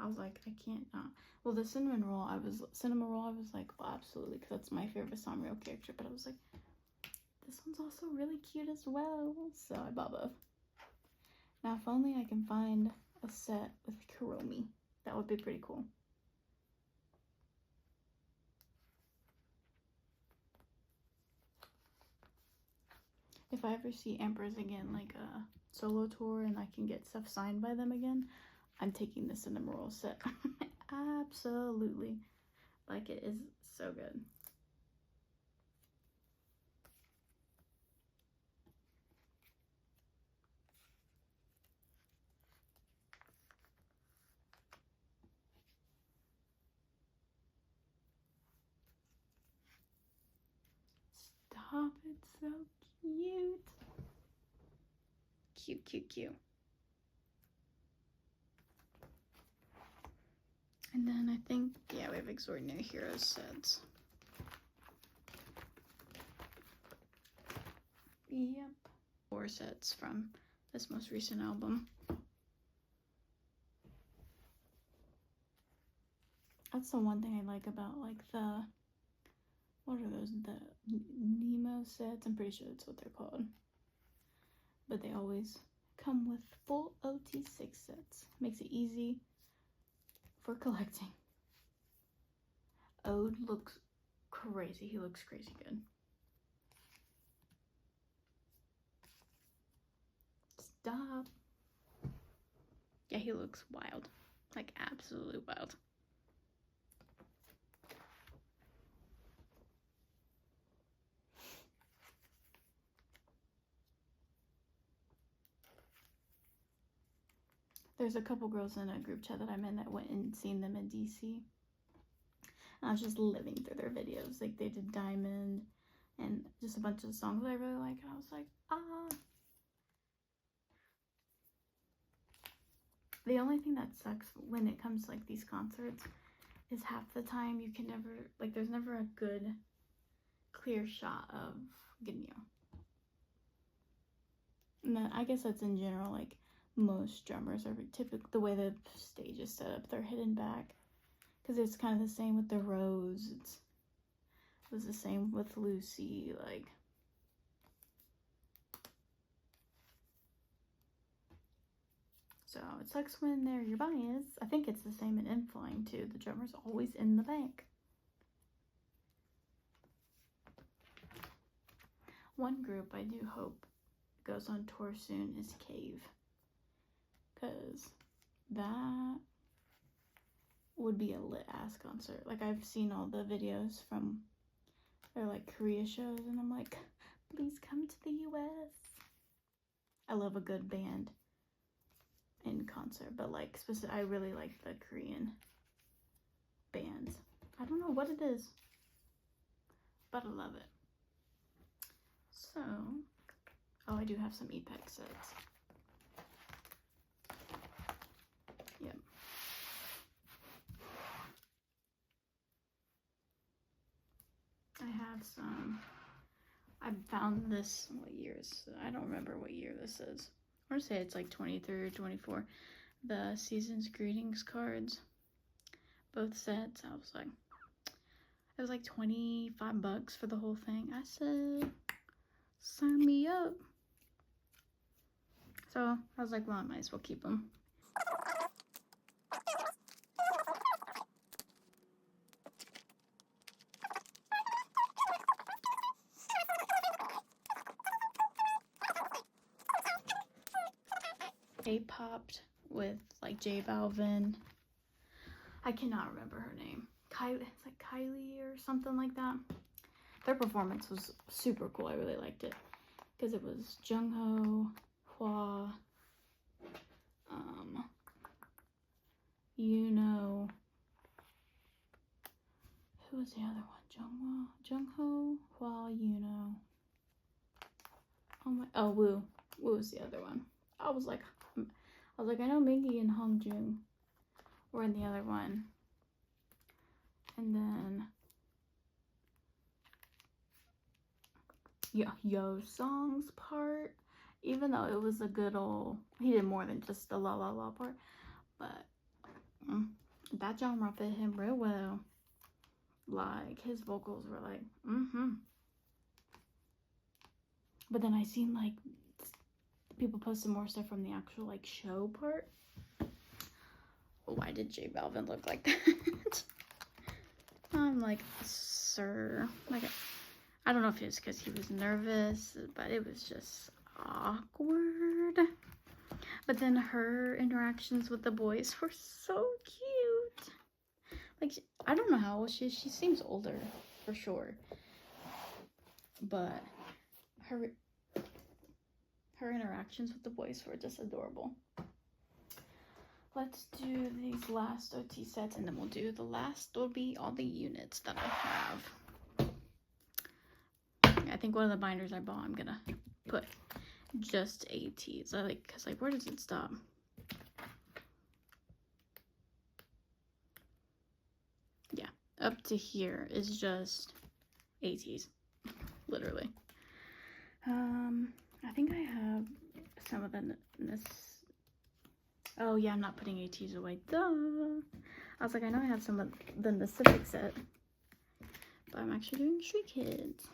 S1: I was like, I can't not. Well, the Cinnamoroll, I was like, well, absolutely, because that's my favorite Sanrio character. But I was like, this one's also really cute as well, so I bought both. Now, if only I can find a set with Kuromi. That would be pretty cool. If I ever see Ampers again, like a solo tour, and I can get stuff signed by them again, I'm taking the Cinnamoroll set. Absolutely. Like, it is so good. Stop, it's so cute. Cute, cute, cute. And then I think, yeah, we have Extraordinary Heroes sets. Yep. 4 sets from this most recent album. That's the one thing I like about like the, what are those, the Nemo sets? I'm pretty sure that's what they're called. But they always come with full OT6 sets. Makes it easy for collecting. Ode looks crazy. He looks crazy good. Stop. Yeah, he looks wild. Like, absolutely wild. There's a couple girls in a group chat that I'm in that went and seen them in DC. And I was just living through their videos. Like, they did Diamond and just a bunch of songs that I really like. And I was like, ah. The only thing that sucks when it comes to, like, these concerts is half the time you can never, like, there's never a good, clear shot of Gunil. And that, I guess that's in general, like, most drummers are typically, the way the stage is set up, they're hidden back. Because it's kind of the same with the Rose. It was the same with Lucy, like. So it sucks when they're your bias. I think it's the same in In-Flying too. The drummer's always in the back. One group I do hope goes on tour soon is Cave. Because that would be a lit ass concert. Like, I've seen all the videos from their like Korea shows and I'm like, please come to the US. I love a good band in concert, but like I really like the Korean bands. I don't know what it is, but I love it. So, oh, I do have some EPEX sets. Yep. I have some. I found this, what years? I don't remember what year this is. I want to say it's like 23 or 24. The Season's Greetings cards. Both sets. I was like, it was like 25 bucks for the whole thing. I said, sign me up. So I was like, well, I might as well keep them. They popped with like J Balvin. I cannot remember her name. It's like Kylie or something like that. Their performance was super cool. I really liked it because it was Jungho, Hwa, you know, who was the other one? Jungho, Hwa, you know. Oh, Woo was the other one. I was like, I know Mingi and Hongjung were in the other one. And then Yo Song's part, even though it was a good old, he did more than just the la la la part, but that genre fit him real well. Like, his vocals were like, But then I seen like people posting more stuff from the actual like show part. Why did J Balvin look like that? I'm like, sir, like, I don't know if it's because he was nervous, but it was just awkward. But then her interactions with the boys were so cute. Like, I don't know how old she is. She seems older, for sure. But her interactions with the boys were just adorable. Let's do these last OT sets, and then we'll do the last will be all the units that I have. I think one of the binders I bought, I'm gonna put just ATs. I like, cause like, where does it stop? Yeah, up to here is just ATs, literally. I think I have some of them in this. Oh yeah, I'm not putting ATs away. Duh. I was like, I know I have some of them in the Civic set, but I'm actually doing Street Kids.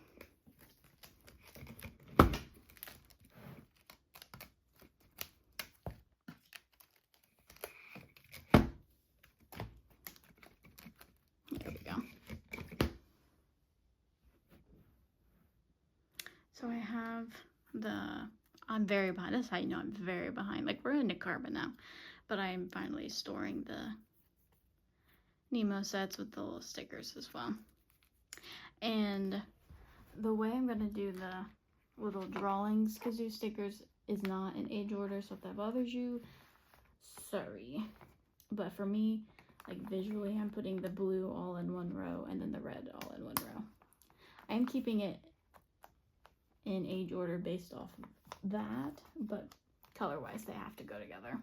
S1: There we go. I'm very behind. That's how you know I'm very behind. Like, we're into carbon now, but I'm finally storing the Nemo sets with the little stickers as well. And the way I'm gonna do the little drawings, because your stickers is not in age order, so if that bothers you, sorry. But for me, like visually, I'm putting the blue all in one row and then the red all in one row. I'm keeping it in age order based off of that, but color-wise, they have to go together.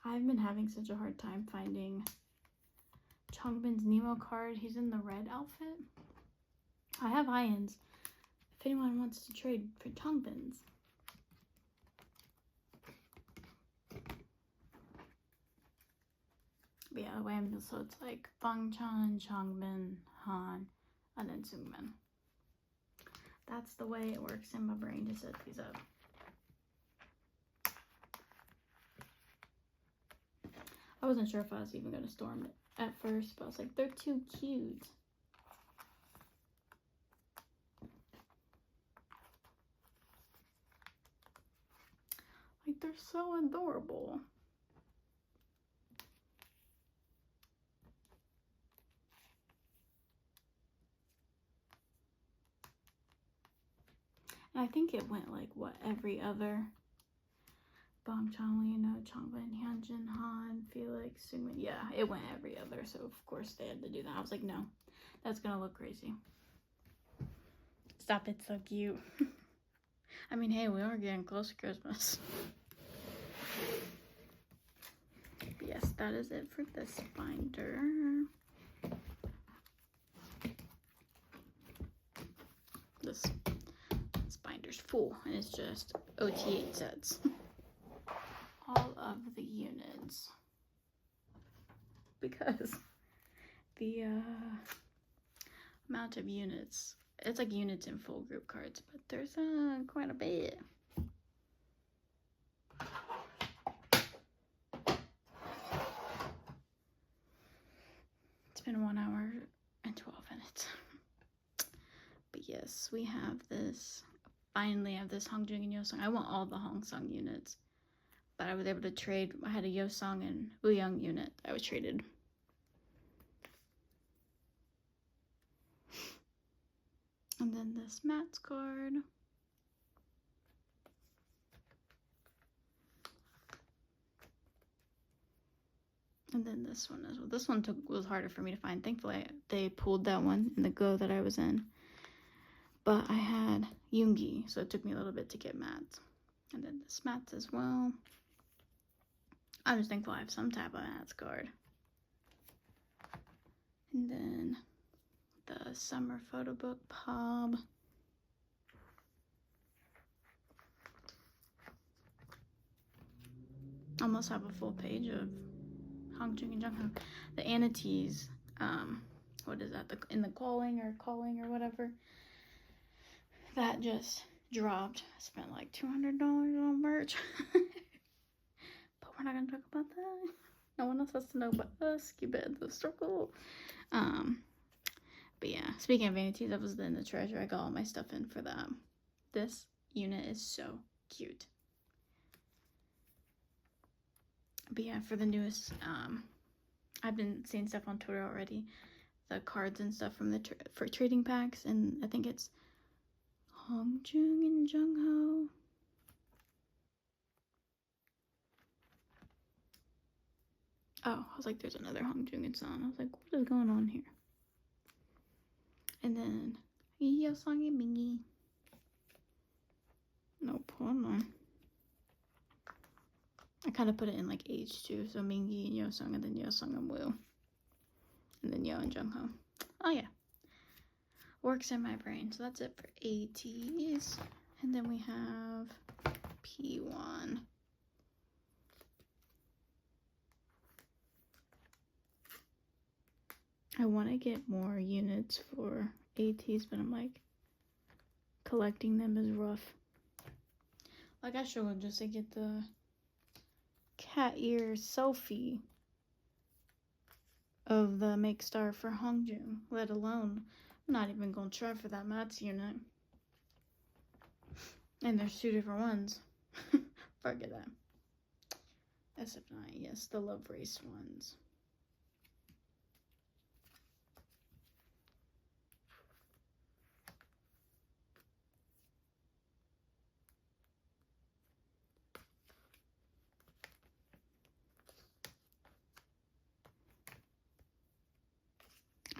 S1: I've been having such a hard time finding Changbin's Nemo card. He's in the red outfit. I have Hwiyoung's if anyone wants to trade for Changbin's. But yeah, the way I'm so it's like Bangchan, Changbin, Han, and then Seungmin. That's the way it works in my brain to set these up. I wasn't sure if I was even going to store them at first, but I was like, they're too cute. Like, they're so adorable. And I think it went like, what, every other Bangchan, you know, Changbin, Hyunjin, Han, Felix, Seungmin. Yeah, it went every other, so of course they had to do that. I was like, no, that's gonna look crazy. Stop, it's so cute. I mean, hey, we are getting close to Christmas. But yes, that is it for this binder. This binder's full, and it's just OT8 sets. All of the units, because the amount of units, it's like units in full group cards, but there's quite a bit. It's been 1 hour and 12 minutes. But yes, we have this, finally have this Hongjung and Yeosang. I want all the Hongsung units. But I was able to trade. I had a Yeosang and Hwiyoung unit I was traded. And then this Matt's card. And then this one as well. This one was harder for me to find. Thankfully, they pulled that one in the go that I was in. But I had Yoongi, so it took me a little bit to get Matt's. And then this Matt's as well. I'm just thankful I have some type of Matt's card. And then the summer photo book pub. Almost have a full page of Hongjung and Jungho. The Anities, what is that? In the calling or whatever. That just dropped. I spent like $200 on merch. But we're not gonna talk about that. No one else has to know but us. Keep it in the circle. But yeah, speaking of vanities, that was in the treasure. I got all my stuff in for that. This unit is so cute. But yeah, for the newest, I've been seeing stuff on Twitter already. The cards and stuff from the for trading packs, and I think it's Hongjung and Jungho. Oh, I was like, there's another Hongjung and San. I was like, what is going on here? And then Yeosang and Mingi. Nope, hold on. I kind of put it in like age too, so Mingi and Yeosang, and then Yeosang and Woo, and then Yo and Jungho. Oh yeah, works in my brain. So that's it for ATs, and then we have P1. I want to get more units for ATs, but I'm like, collecting them is rough. Like, I struggled just to get the cat ear selfie of the make star for Hongjung, let alone, I'm not even gonna try for that Mats unit. And there's 2 different ones. Forget that. SF9, yes, the Love Race ones.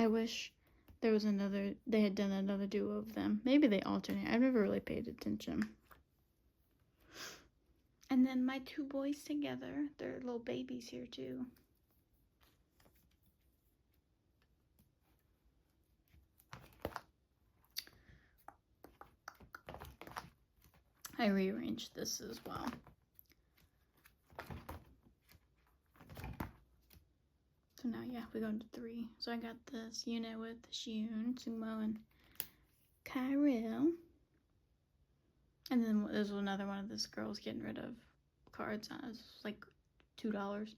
S1: I wish there was they had done another duo of them. Maybe they alternate. I've never really paid attention. And then my 2 boys together. They're little babies here too. I rearranged this as well. So now, yeah, we go into 3. So I got this unit with Siyun, Sumo, and Kyril. And then there's another one of this girl's getting rid of cards. It was like $2. I was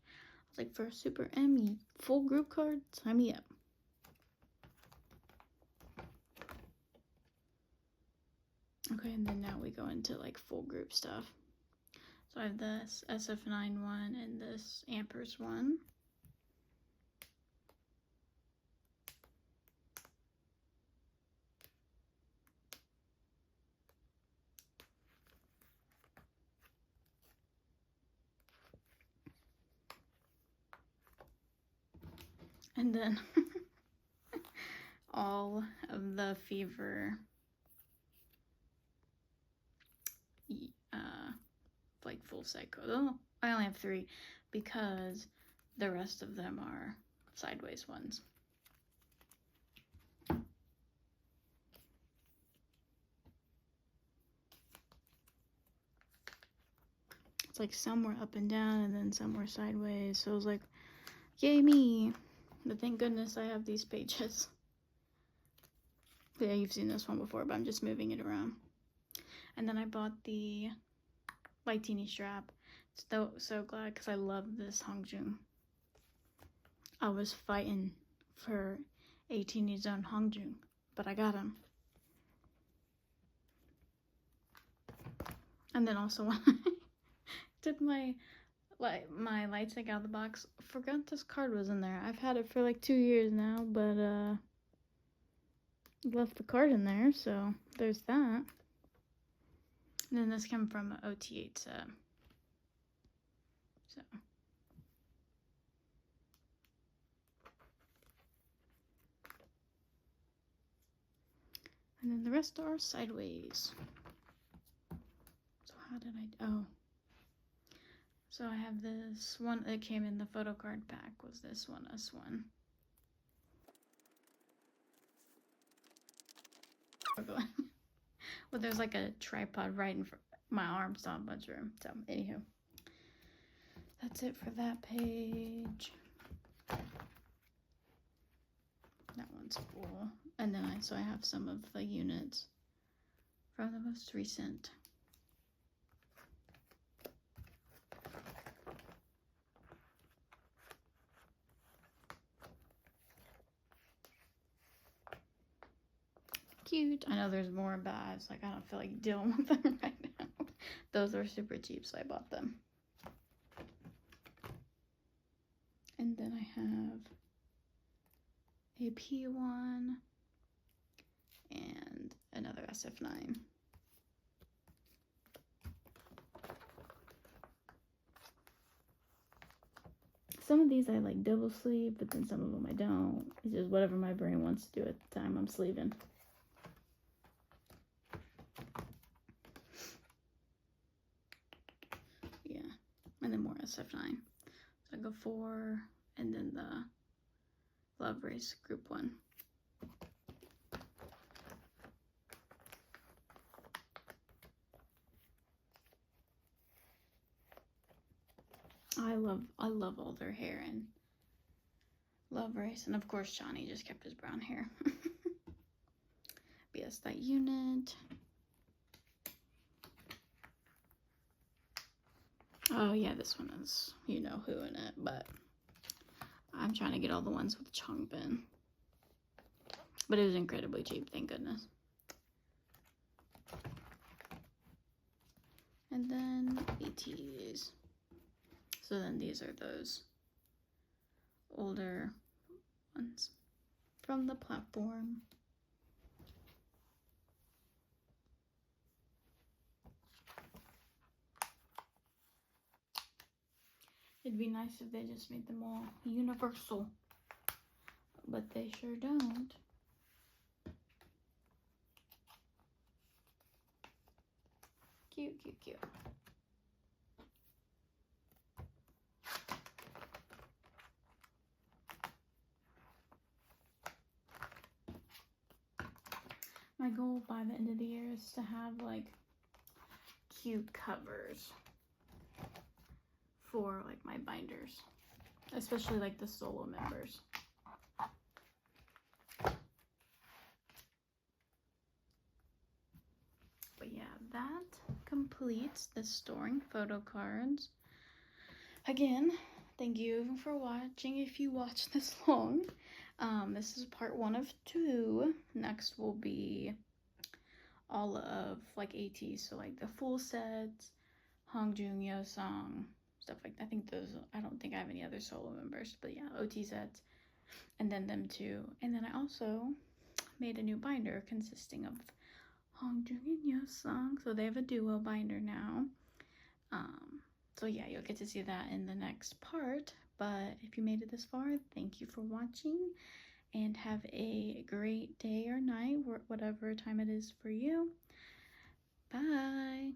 S1: like, for a Super M full group card, sign me up. Okay, and then now we go into like full group stuff. So I have this SF9 one and this Ampers&One. And then all of the Fever like full set codes. Oh, I only have 3 because the rest of them are sideways ones. It's like some were up and down and then some were sideways. So it was like, yay me. But thank goodness I have these pages. Yeah, you've seen this one before, but I'm just moving it around. And then I bought the Light Teeny strap. So glad because I love this Hongjung. I was fighting for a teeny zone Hongjung, but I got him. And then also when I took my light stick out of the box, forgot this card was in there. I've had it for like 2 years now, but left the card in there, so there's that. And then this came from an OT8 set. So. And then the rest are sideways. So how did oh. So I have this one that came in the photo card pack, was this one, S1. Well, there's like a tripod right in front. My arm's not much room. So, anywho. That's it for that page. That one's full. And then I have some of the units from the most recent. Cute. I know there's more, but I was like, I don't feel like dealing with them right now. Those are super cheap, so I bought them. And then I have a P1 and another SF9. Some of these I like double sleeve, but then some of them I don't. It's just whatever my brain wants to do at the time I'm sleeving. Yeah, and then more SF9. So I go 4, and then the Love Race Group 1. I love all their hair and Love Race, and of course Johnny just kept his brown hair. But yes, that unit. Oh yeah, this one is you know who in it, but I'm trying to get all the ones with Changbin. But it was incredibly cheap, thank goodness. And then ATs. So then these are those older ones from the platform. It'd be nice if they just made them all universal, but they sure don't. Cute, cute, cute. My goal by the end of the year is to have like cute covers for like my binders, especially like the solo members. But yeah, that completes the storing photo cards. Again, thank you for watching if you watched this long. This is part 1 of 2. Next will be all of like ATs, so like the full sets, Hongjung, Yosong, stuff like that. I don't think I have any other solo members, but yeah, OT sets, and then them too. And then I also made a new binder consisting of Hongjung and Yosong, so they have a duo binder now. So yeah, you'll get to see that in the next part. But if you made it this far, thank you for watching, and have a great day or night, whatever time it is for you. Bye.